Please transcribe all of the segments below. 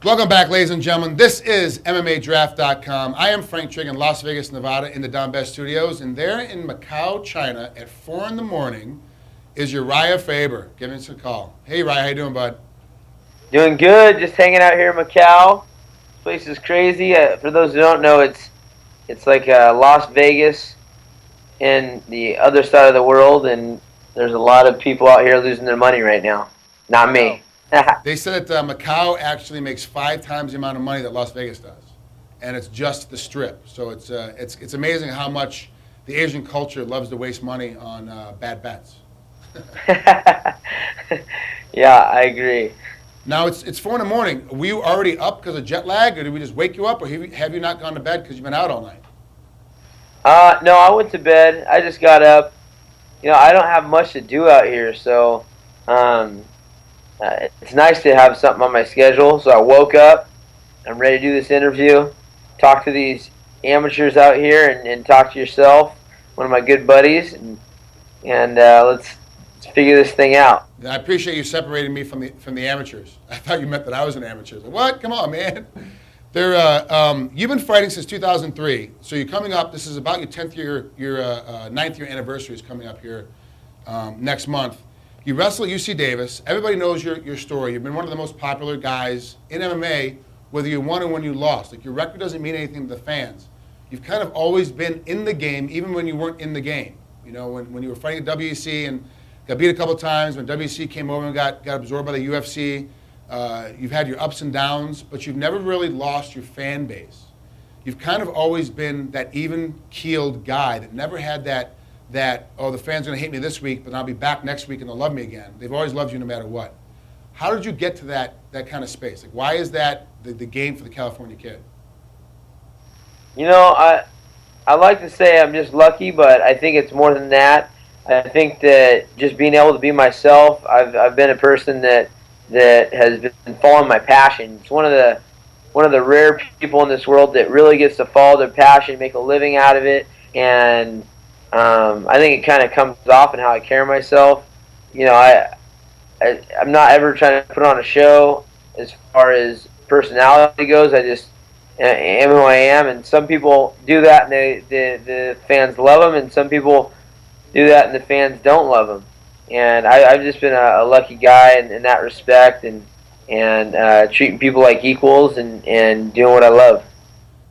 Welcome back, ladies and gentlemen. This is MMADraft.com. I am Frank Trigg in Las Vegas, Nevada, in the Don Best Studios, and there in Macau, China, at 4 in the morning, is Urijah Faber giving us a call. Hey, Urijah, how you doing, bud? Doing good. Just hanging out here in Macau. This place is crazy. For those who don't know, it's like Las Vegas in the other side of the world, and there's a lot of people out here losing their money right now. Not me. They said that Macau actually makes 5 times the amount of money that Las Vegas does, and it's just the Strip. So it's amazing how much the Asian culture loves to waste money on bad bets. Yeah, I agree. Now it's 4 in the morning. Were you already up because of jet lag, or did we just wake you up, or have you not gone to bed because you've been out all night? No, I went to bed. I just got up. I don't have much to do out here, so it's nice to have something on my schedule. So I woke up. I'm ready to do this interview, talk to these amateurs out here, and talk to yourself, one of my good buddies, and let's figure this thing out. I appreciate you separating me from the amateurs. I thought you meant that I was an amateur. Like, what? Come on, man. You've been fighting since 2003, so you're coming up. This is about your 10th year, your 9th year anniversary is coming up here next month. You wrestle at UC Davis. Everybody knows your story. You've been one of the most popular guys in MMA, whether you won or when you lost. Like, your record doesn't mean anything to the fans. You've kind of always been in the game, even when you weren't in the game. You know, when you were fighting at WEC and got beat a couple times, when WEC came over and got absorbed by the UFC. You've had your ups and downs, but you've never really lost your fan base. You've kind of always been that even-keeled guy that never had that the fans are going to hate me this week, but I'll be back next week and they'll love me again. They've always loved you no matter what. How did you get to that kind of space? Like, why is that the game for the California kid? I like to say I'm just lucky, but I think it's more than that. I think that just being able to be myself, I've been a person that has been following my passion. It's one of the rare people in this world that really gets to follow their passion, make a living out of it, and I think it kind of comes off in how I carry myself. I'm not ever trying to put on a show as far as personality goes. I just am who I am, and some people do that, and the fans love them, and some people do that, and the fans don't love them. And I've just been a lucky guy in that respect, and treating people like equals and doing what I love.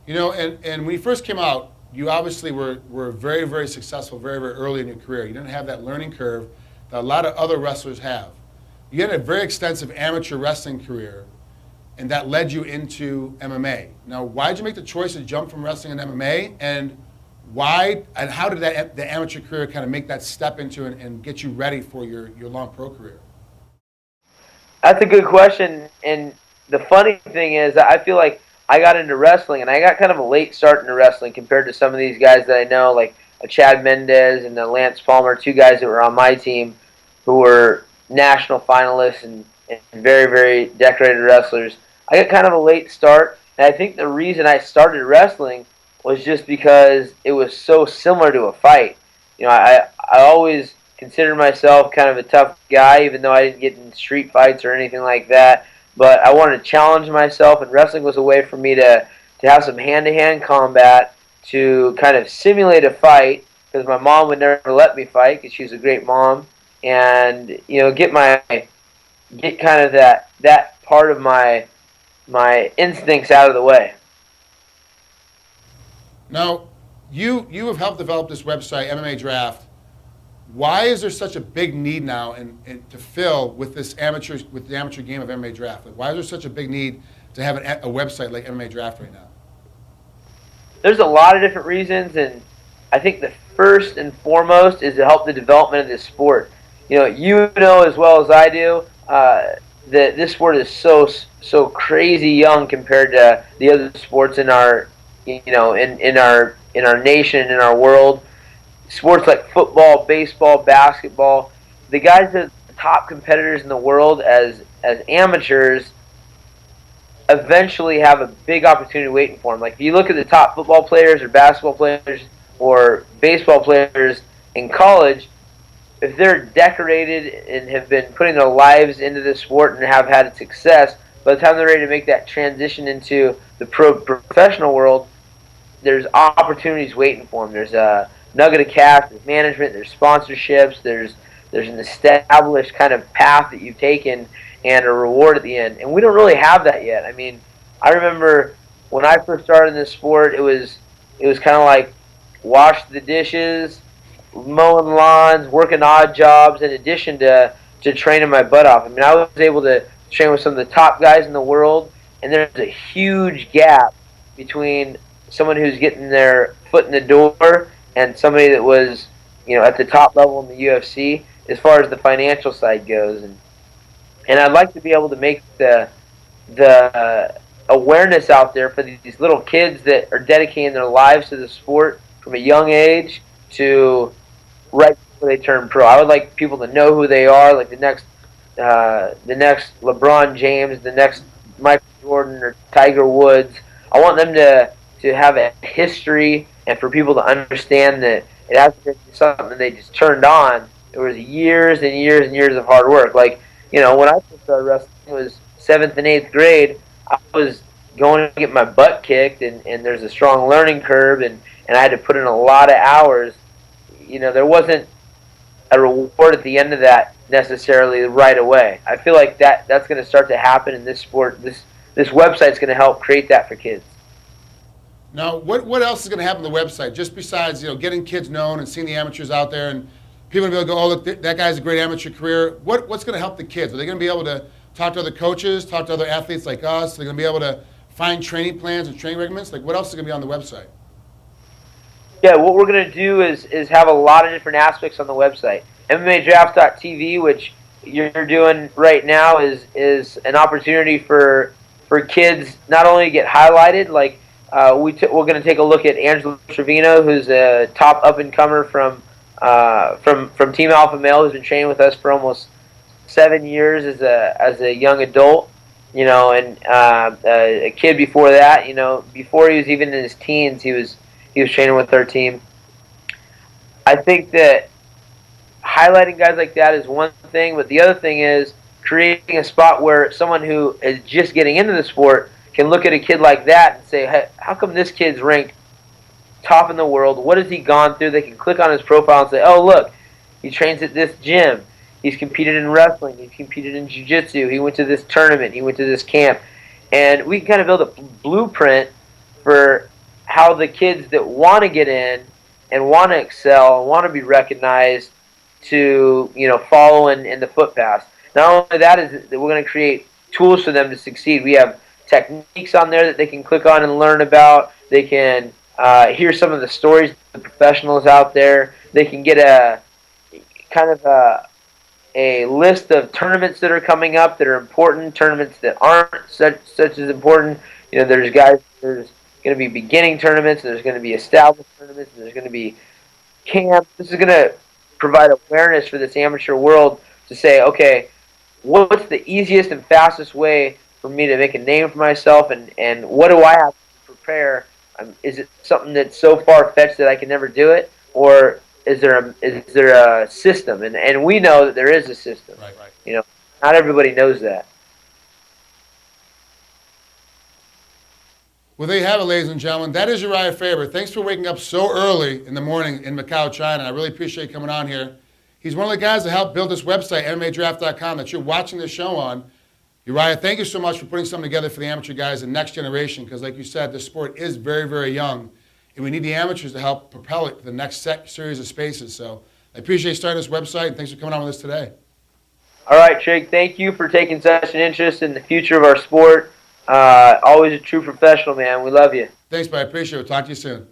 And when you first came out, you obviously were very, very successful very, very early in your career. You didn't have that learning curve that a lot of other wrestlers have. You had a very extensive amateur wrestling career, and that led you into MMA. Now, why did you make the choice to jump from wrestling and MMA, and how did the amateur career kind of make that step into and get you ready for your long pro career? That's a good question, and the funny thing is that I feel like I got into wrestling, and I got kind of a late start into wrestling compared to some of these guys that I know, like a Chad Mendez and a Lance Palmer, 2 guys that were on my team who were national finalists and very, very decorated wrestlers. I got kind of a late start, and I think the reason I started wrestling was just because it was so similar to a fight. I always considered myself kind of a tough guy, even though I didn't get in street fights or anything like that. But I wanted to challenge myself, and wrestling was a way for me to have some hand-to-hand combat, to kind of simulate a fight, because my mom would never let me fight because she was a great mom, and get kind of that part of my instincts out of the way. Now, you have helped develop this website, MMA Draft. Why is there such a big need now and to fill with the amateur game of MMA Draft? Like, why is there such a big need to have a website like MMA Draft right now? There's a lot of different reasons, and I think the first and foremost is to help the development of this sport. You know as well as I do that this sport is so crazy young compared to the other sports in our in our nation and in our world. Sports like football, baseball, basketball, the guys that are the top competitors in the world as amateurs eventually have a big opportunity waiting for them. Like, if you look at the top football players or basketball players or baseball players in college, if they're decorated and have been putting their lives into this sport and have had success, by the time they're ready to make that transition into the professional world, there's opportunities waiting for them. There's a nugget of cash, there's management, there's sponsorships, there's an established kind of path that you've taken and a reward at the end. And we don't really have that yet. I mean, I remember when I first started in this sport, it was kind of like wash the dishes, mowing lawns, working odd jobs in addition to training my butt off. I mean, I was able to train with some of the top guys in the world, and there's a huge gap between someone who's getting their foot in the door and somebody that was, at the top level in the UFC as far as the financial side goes. And I'd like to be able to make the awareness out there for these little kids that are dedicating their lives to the sport from a young age to right before they turn pro. I would like people to know who they are, like the next LeBron James, the next Michael Jordan or Tiger Woods. I want them to have a history and for people to understand that it hasn't been something they just turned on. There was years and years and years of hard work. Like, when I first started wrestling, it was 7th and 8th grade. I was going to get my butt kicked, and there's a strong learning curve, and I had to put in a lot of hours. There wasn't a reward at the end of that necessarily right away. I feel like that's going to start to happen in this sport. This website's going to help create that for kids. Now, what else is going to happen on the website, just besides getting kids known and seeing the amateurs out there, and people are going to be able to go, oh, look, that guy's a great amateur career. What's going to help the kids? Are they going to be able to talk to other coaches, talk to other athletes like us? Are they going to be able to find training plans and training regiments? Like, what else is going to be on the website? Yeah, what we're going to do is have a lot of different aspects on the website. MMAdraft.tv, which you're doing right now, is an opportunity for kids not only to get highlighted, like we're going to take a look at Angelo Trevino, who's a top up-and-comer from Team Alpha Male, who's been training with us for almost 7 years as a young adult. And a kid before that, before he was even in his teens, he was training with our team. I think that highlighting guys like that is one thing, but the other thing is creating a spot where someone who is just getting into the sport can look at a kid like that and say, hey, how come this kid's ranked top in the world? What has he gone through? They can click on his profile and say, oh, look, he trains at this gym. He's competed in wrestling. He's competed in jiu-jitsu. He went to this tournament. He went to this camp. And we can kind of build a blueprint for how the kids that want to get in and want to excel and want to be recognized to follow in the footpaths. Not only that is that we're going to create tools for them to succeed. We have techniques on there that they can click on and learn about. They can hear some of the stories of the professionals out there. They can get a kind of a list of tournaments that are coming up that are important, tournaments that aren't such as important. There's going to be beginning tournaments, there's going to be established tournaments, there's going to be camps. This is going to provide awareness for this amateur world to say, okay, what's the easiest and fastest way for me to make a name for myself, and what do I have to prepare? Is it something that's so far-fetched that I can never do it, or is there a system? And we know that there is a system. Right. Not everybody knows that. Well, there you have it, ladies and gentlemen. That is Urijah Faber. Thanks for waking up so early in the morning in Macau, China. I really appreciate you coming on here. He's one of the guys that helped build this website, MMAdraft.com, that you're watching this show on. Urijah, thank you so much for putting something together for the amateur guys and next generation, because like you said, this sport is very, very young, and we need the amateurs to help propel it to the next series of spaces. So I appreciate you starting this website, and thanks for coming on with us today. All right, Trigg, thank you for taking such an interest in the future of our sport. Always a true professional, man. We love you. Thanks, bud. I appreciate it. Talk to you soon.